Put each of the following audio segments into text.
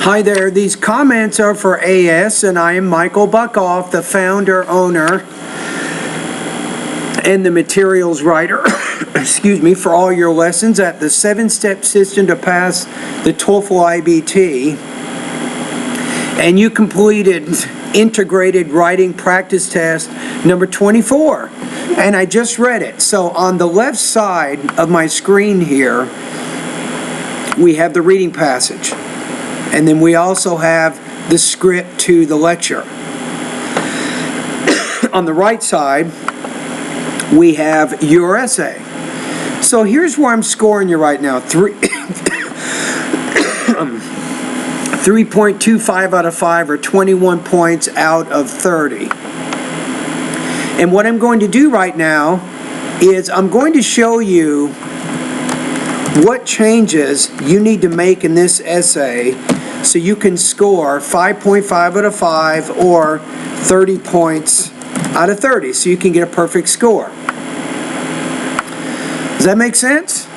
Hi there, these comments are for AS, and I am Michael Buckoff, the founder, owner, and the materials writer, excuse me, for all your lessons at the 7-step system to pass the TOEFL IBT. And you completed integrated writing practice test number 24. And I just read it. So on the left side of my screen here, we have the reading passage. And then we also have the script to the lecture. On the right side, we have your essay. So here's where I'm scoring you right now. 3.25 out of 5, or 21 points out of 30. And what I'm going to do right now is I'm going to show you what changes you need to make in this essay so you can score 5.5 out of 5 or 30 points out of 30, so you can get a perfect score. Does that make sense?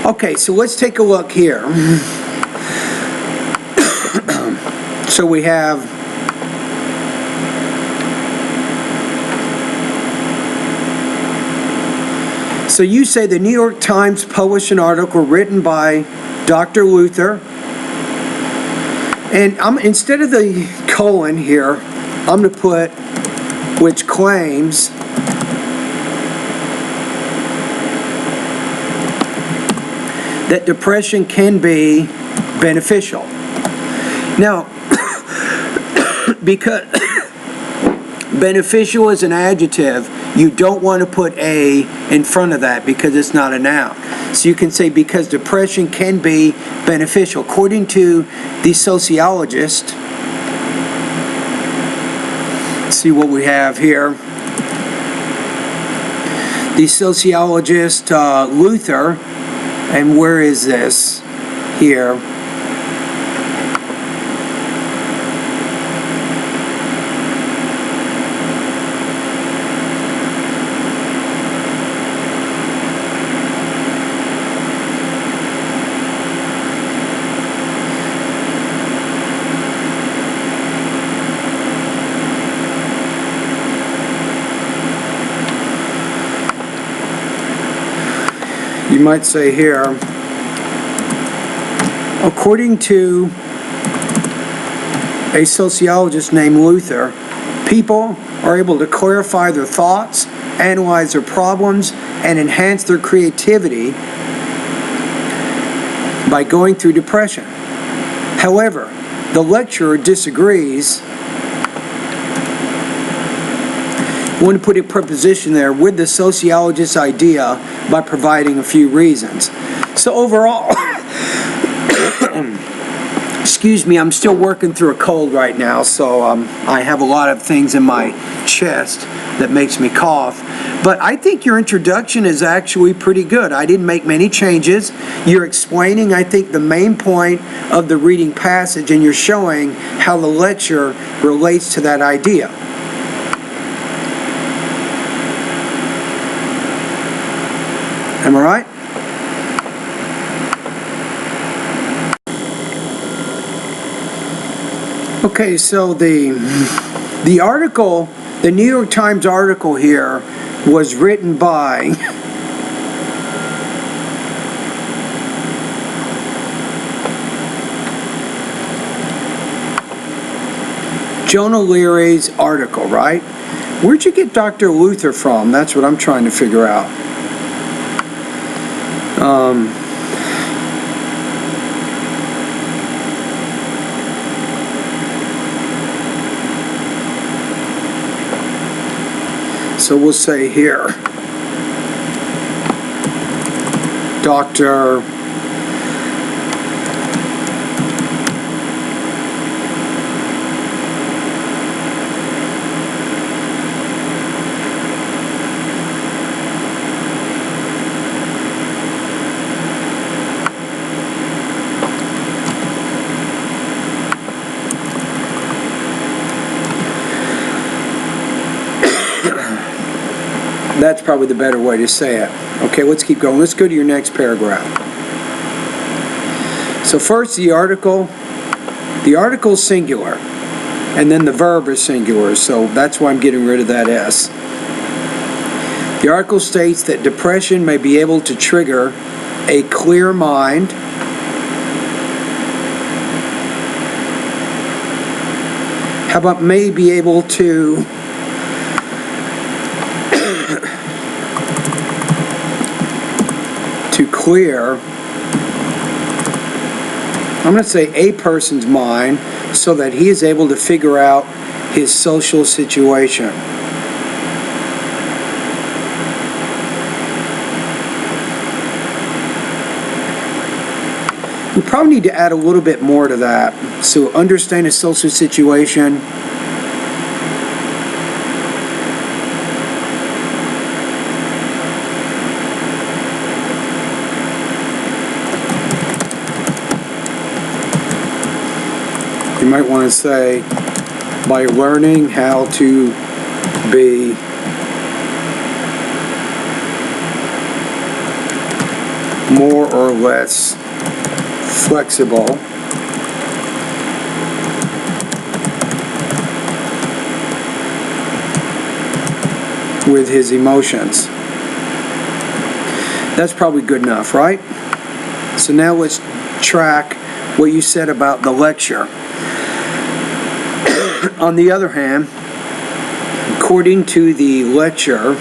Okay, so let's take a look here. So we have so you say the New York Times published an article written by Dr. Luther, and instead of the colon here, I'm going to put which claims that depression can be beneficial. Now, because beneficial is an adjective, you don't want to put a in front of that because it's not a noun. So you can say because depression can be beneficial. According to the sociologist, let's see what we have here. The sociologist Luther, and where is this? Here. You might say here, according to a sociologist named Luther, people are able to clarify their thoughts, analyze their problems, and enhance their creativity by going through depression. However, the lecturer disagrees. I want to put a preposition there with the sociologist's idea by providing a few reasons. So overall, excuse me, I'm still working through a cold right now, so I have a lot of things in my chest that makes me cough. But I think your introduction is actually pretty good. I didn't make many changes. You're explaining, I think, the main point of the reading passage, and you're showing how the lecture relates to that idea. Am I right? Okay, so the article, the New York Times article here, was written by Jonah Leary's article, right? Where'd you get Dr. Luther from? That's what I'm trying to figure out. So we'll say here, Dr. That's probably the better way to say it. Okay, let's keep going. Let's go to your next paragraph. So first, the article The article is singular, and then the verb is singular, so that's why I'm getting rid of that S. The article states that depression may be able to trigger a clear mind, how about may be able to clear, I'm going to say a person's mind so that he is able to figure out his social situation. We probably need to add a little bit more to that. So understand his social situation. You might want to say, by learning how to be more or less flexible with his emotions. That's probably good enough, right? So now let's track what you said about the lecture. On the other hand, according to the lecture,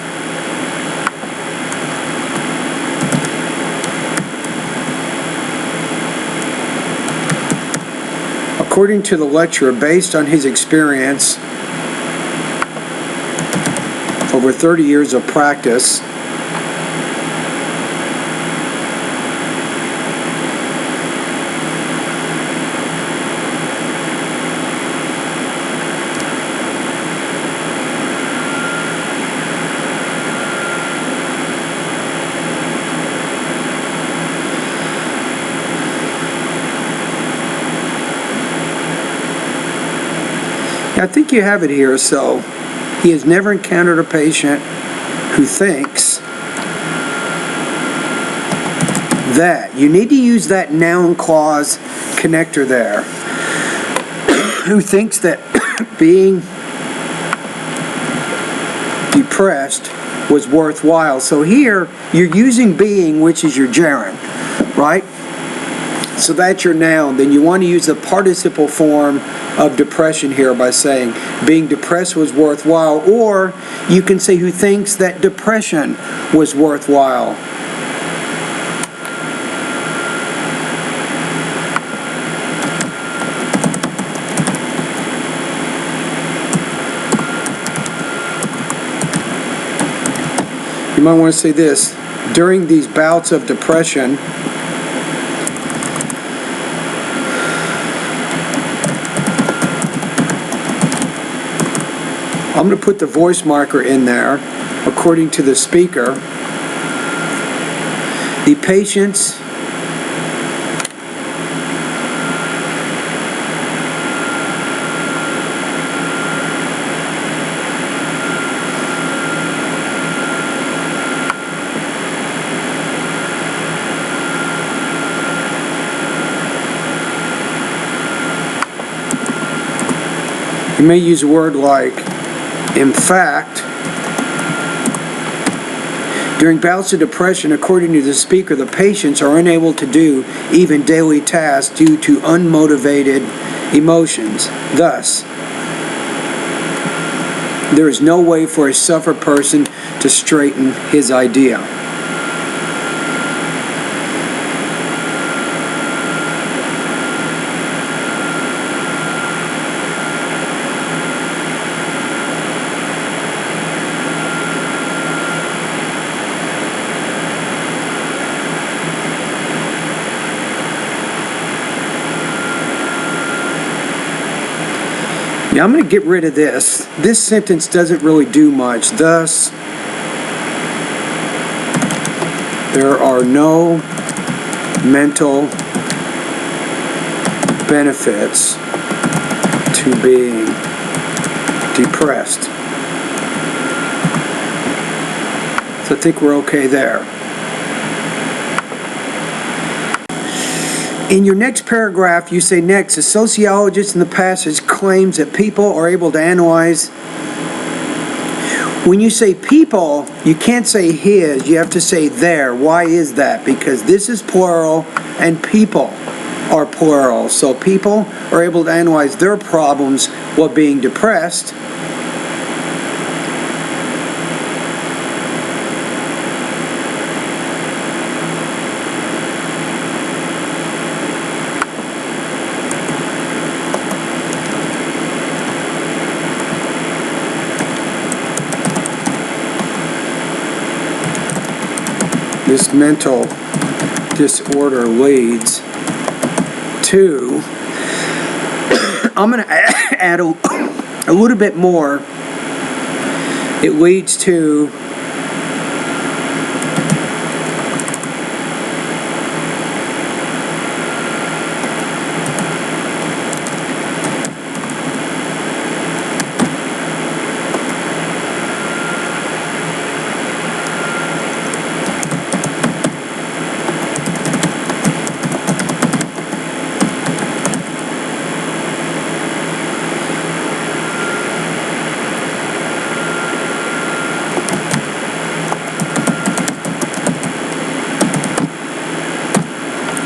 based on his experience over 30 years of practice, I think you have it here. So he has never encountered a patient who thinks that. You need to use that noun clause connector there. Who thinks that being depressed was worthwhile. So here you're using being, which is your gerund, right? So that's your noun. Then you want to use the participle form of depression here by saying being depressed was worthwhile, or you can say who thinks that depression was worthwhile. You might want to say this: during these bouts of depression, I'm going to put the voice marker in there. According to the speaker, the patient's you may use a word like, in fact, during bouts of depression, according to the speaker, the patients are unable to do even daily tasks due to unmotivated emotions. Thus, there is no way for a suffered person to straighten his idea. Now I'm going to get rid of this. This sentence doesn't really do much. Thus, there are no mental benefits to being depressed. So I think we're okay there. In your next paragraph, you say next, a sociologist in the passage claims that people are able to analyze. When you say people, you can't say his, you have to say their. Why is that? Because this is plural and people are plural. So people are able to analyze their problems while being depressed. This mental disorder leads to, I'm going to add a little bit more. It leads to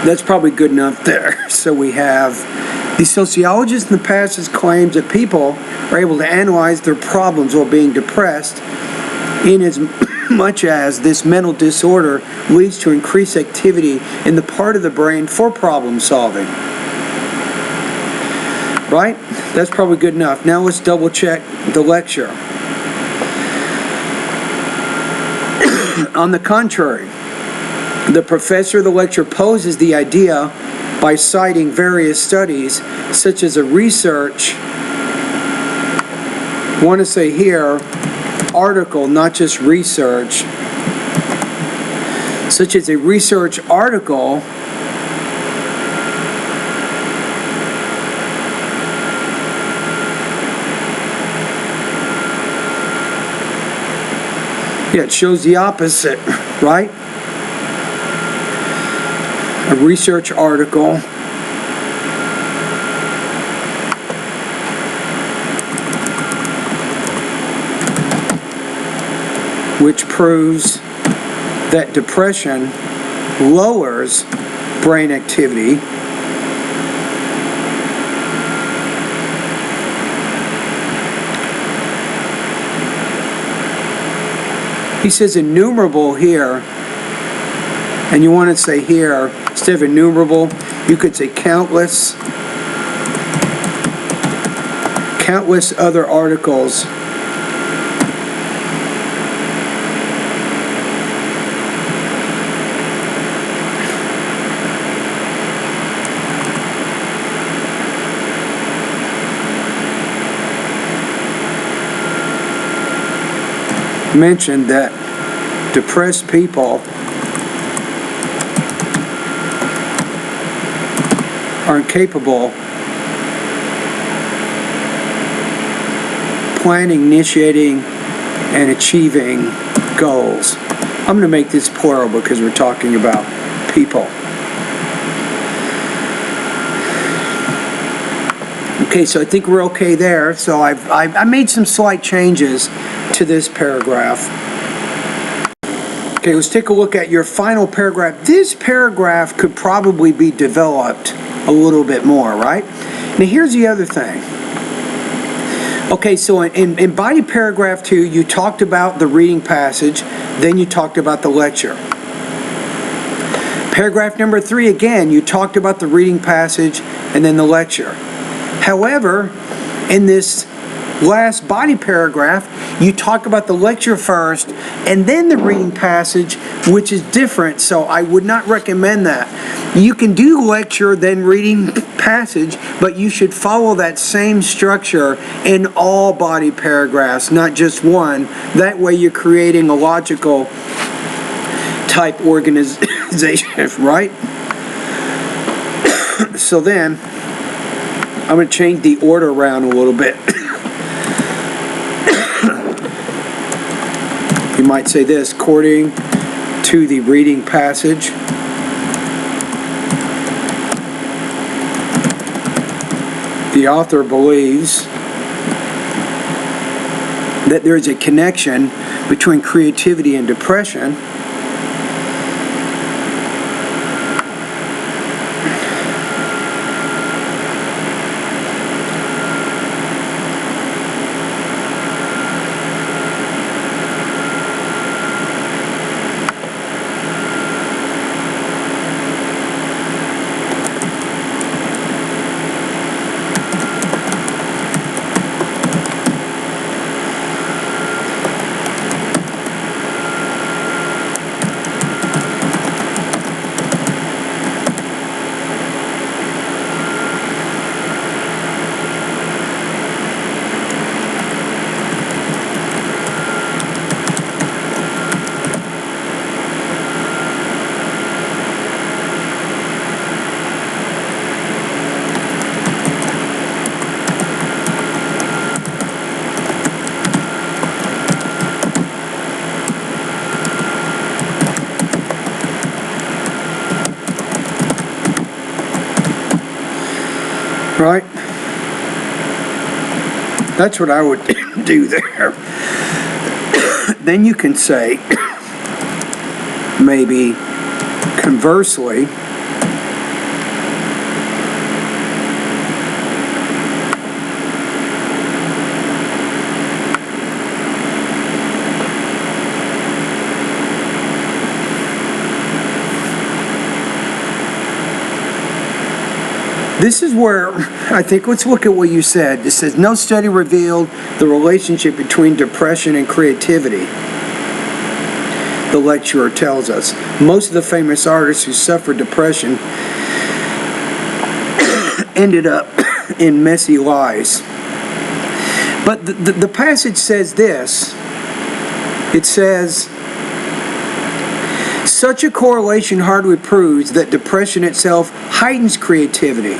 that's probably good enough there. So we have the sociologist in the passage claims that people are able to analyze their problems while being depressed, in as much as this mental disorder leads to increased activity in the part of the brain for problem solving. Right? That's probably good enough. Now let's double check the lecture. On the contrary, the professor of the lecture poses the idea by citing various studies, such as a research, I want to say here, article, not just research, such as a research article it shows the opposite, right? A research article which proves that depression lowers brain activity he says innumerable here, and you want to say here, instead of innumerable, you could say countless other articles mentioned that depressed people are incapable planning, initiating, and achieving goals. I'm going to make this plural because we're talking about people. Okay, so I think we're okay there. So I made some slight changes to this paragraph. Okay, let's take a look at your final paragraph. This paragraph could probably be developed a little bit more, right? Now here's the other thing. Okay, so in body paragraph 2, you talked about the reading passage, then you talked about the lecture. Paragraph number 3, again, you talked about the reading passage and then the lecture. However, in this last body paragraph, you talk about the lecture first and then the reading passage, which is different, so I would not recommend that. You can do lecture then reading passage, but you should follow that same structure in all body paragraphs, not just one. That way you're creating a logical type organization, right? So then, I'm going to change the order around a little bit. You might say this, according to the reading passage, The author believes that there is a connection between creativity and depression. Right? That's what I would do there. Then you can say, maybe conversely, this is where I think, let's look at what you said. It says, no study revealed the relationship between depression and creativity. The lecturer tells us. Most of the famous artists who suffered depression ended up in messy lives. But the passage says this. It says, such a correlation hardly proves that depression itself heightens creativity.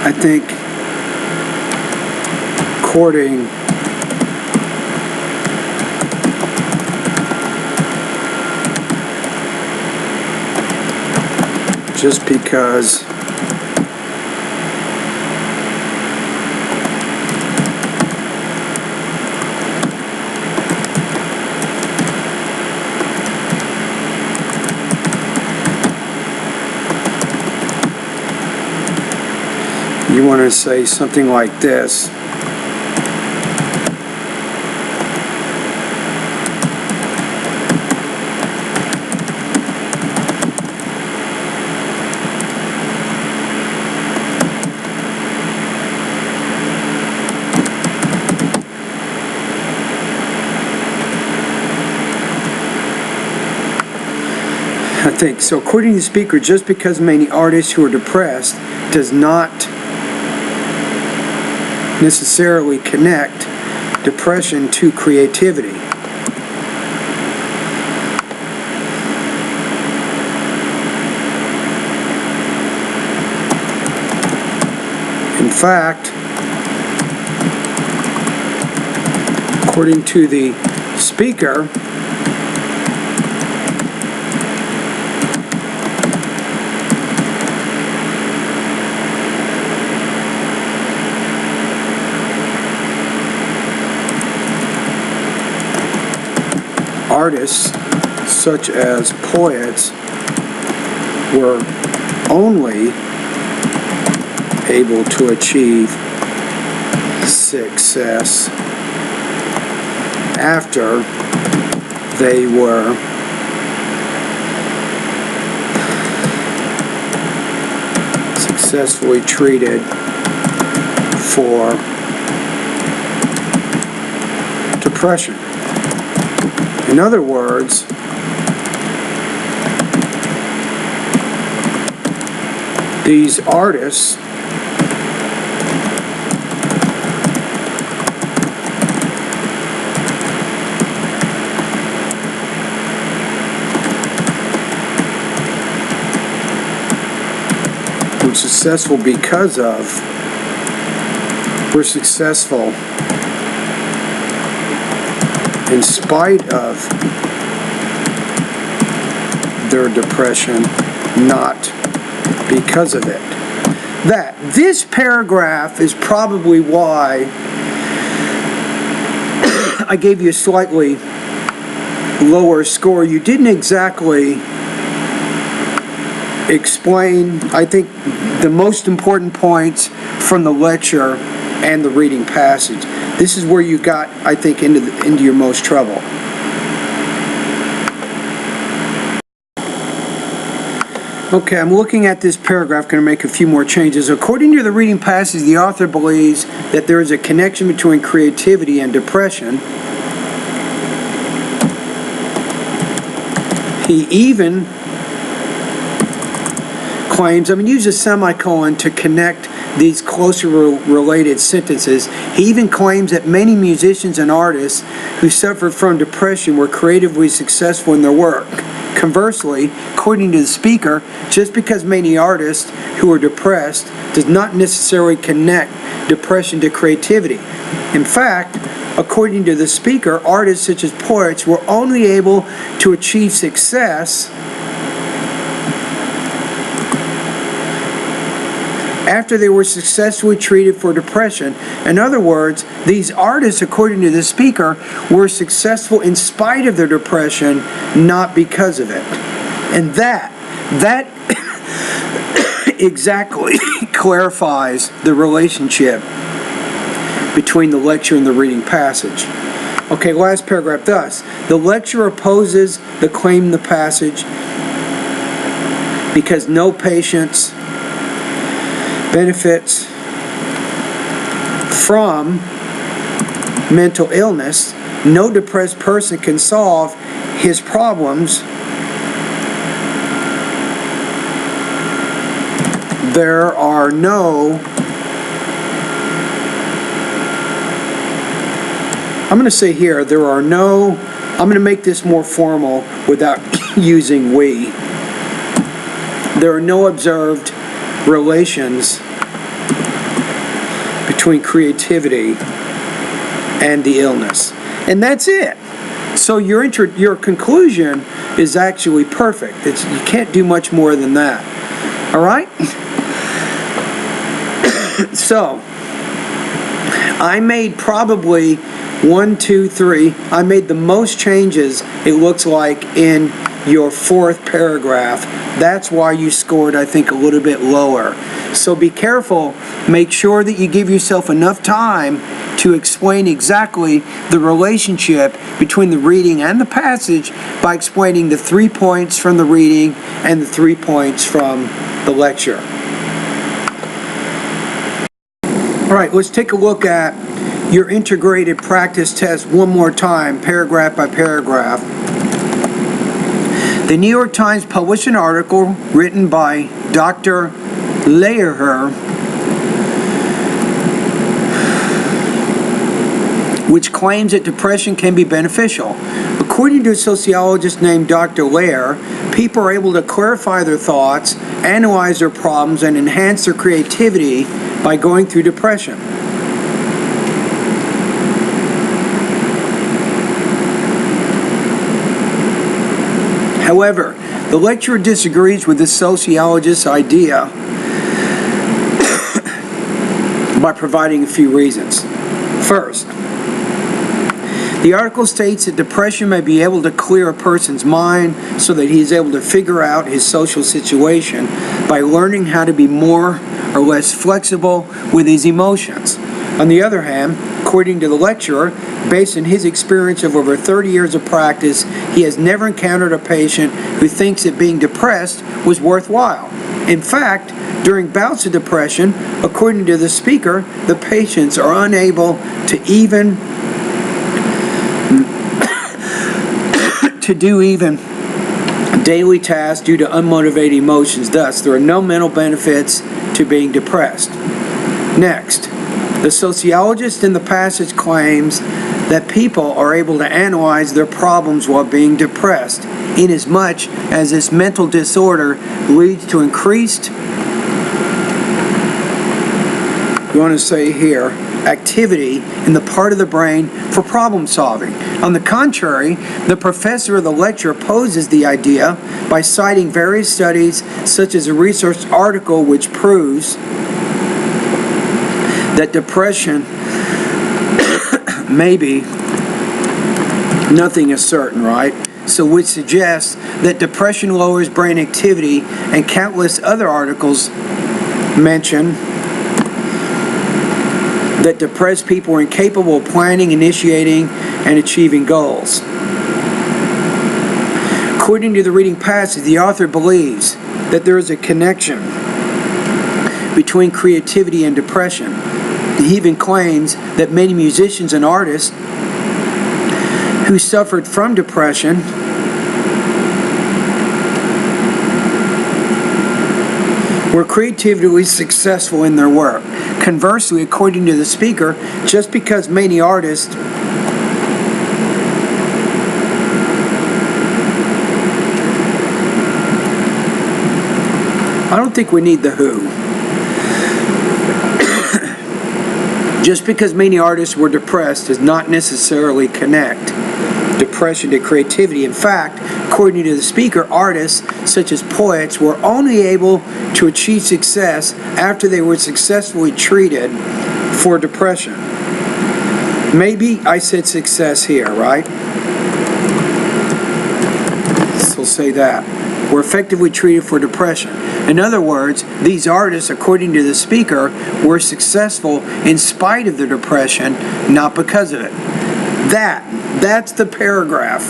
I think courting just because you want to say something like this. I think so. According to the speaker, just because many artists who are depressed does not necessarily connect depression to creativity. In fact, according to the speaker, artists, such as poets, were only able to achieve success after they were successfully treated for depression. In other words, these artists were successful because of, were successful in spite of their depression, not because of it. That this paragraph is probably why I gave you a slightly lower score. You didn't exactly explain, I think, the most important points from the lecture and the reading passage. This is where you got, I think, into your most trouble. Okay, I'm looking at this paragraph, going to make a few more changes. According to the reading passage, the author believes that there is a connection between creativity and depression. He even claims, I'm going to use a semicolon to connect these closely related sentences. He even claims that many musicians and artists who suffered from depression were creatively successful in their work. Conversely, according to the speaker, just because many artists who are depressed does not necessarily connect depression to creativity. In fact, according to the speaker, artists such as poets were only able to achieve success after they were successfully treated for depression. In other words, these artists, according to the speaker, were successful in spite of their depression, not because of it. And that exactly clarifies the relationship between the lecture and the reading passage. Okay, last paragraph. Thus, the lecture opposes the claim in the passage because no patients benefits from mental illness. No depressed person can solve his problems. There are no, I'm going to say here, there are no, I'm going to make this more formal without using we. There are no observed relations between creativity and the illness. And that's it. So your conclusion is actually perfect. You can't do much more than that. All right? So, I made probably 1, 2, 3. I made the most changes, it looks like, in your fourth paragraph. That's why you scored, I think, a little bit lower. So be careful. Make sure that you give yourself enough time to explain exactly the relationship between the reading and the passage by explaining the 3 points from the reading and the 3 points from the lecture. All right, let's take a look at your integrated practice test one more time, paragraph by paragraph. The New York Times published an article written by Dr. Leher, which claims that depression can be beneficial. According to a sociologist named Dr. Leher, people are able to clarify their thoughts, analyze their problems, and enhance their creativity by going through depression. However, the lecturer disagrees with the sociologist's idea by providing a few reasons. First, the article states that depression may be able to clear a person's mind so that he is able to figure out his social situation by learning how to be more or less flexible with his emotions. On the other hand, according to the lecturer, based on his experience of over 30 years of practice, he has never encountered a patient who thinks that being depressed was worthwhile. In fact, during bouts of depression, according to the speaker, the patients are unable to even to do even daily tasks due to unmotivated emotions. Thus, there are no mental benefits to being depressed. Next, the sociologist in the passage claims that people are able to analyze their problems while being depressed, inasmuch as this mental disorder leads to increased, activity in the part of the brain for problem solving. On the contrary, the professor of the lecture opposes the idea by citing various studies, such as a research article which proves that depression maybe nothing is certain, right? So which suggests that depression lowers brain activity, and countless other articles mention that depressed people are incapable of planning, initiating, and achieving goals. According to the reading passage, the author believes that there is a connection between creativity and depression. He even claims that many musicians and artists who suffered from depression were creatively successful in their work. Conversely, according to the speaker, just because many artists I don't think we need the Who. Just because many artists were depressed does not necessarily connect depression to creativity. In fact, according to the speaker, artists such as poets were only able to achieve success after they were successfully treated for depression. Maybe I said success here, right? So we'll say that. Were effectively treated for depression. In other words, these artists, according to the speaker, were successful in spite of their depression, not because of it. That's the paragraph.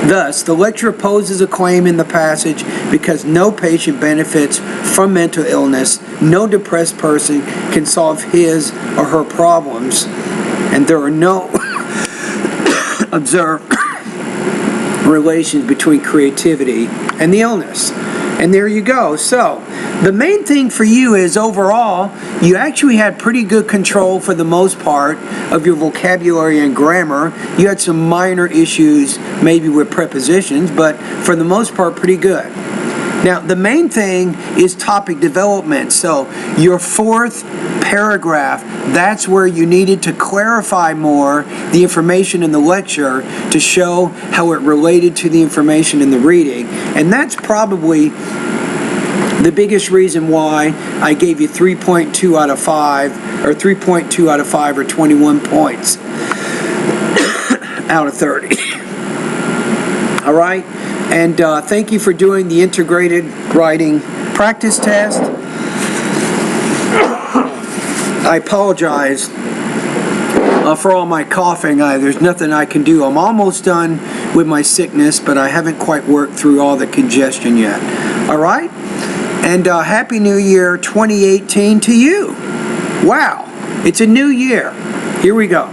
Thus, the lecturer opposes a claim in the passage because no patient benefits from mental illness, no depressed person can solve his or her problems, and there are no observed relations between creativity and the illness. And there you go. So, the main thing for you is overall, you actually had pretty good control for the most part of your vocabulary and grammar. You had some minor issues maybe with prepositions, but for the most part, pretty good. Now, the main thing is topic development. So, your fourth paragraph, that's where you needed to clarify more the information in the lecture to show how it related to the information in the reading. And that's probably the biggest reason why I gave you 3.2 out of 5, or 3.2 out of 5, or 21 points out of 30. All right? And thank you for doing the integrated writing practice test. I apologize for all my coughing. There's nothing I can do. I'm almost done with my sickness, but I haven't quite worked through all the congestion yet. All right? And Happy New Year 2018 to you. Wow, it's a new year. Here we go.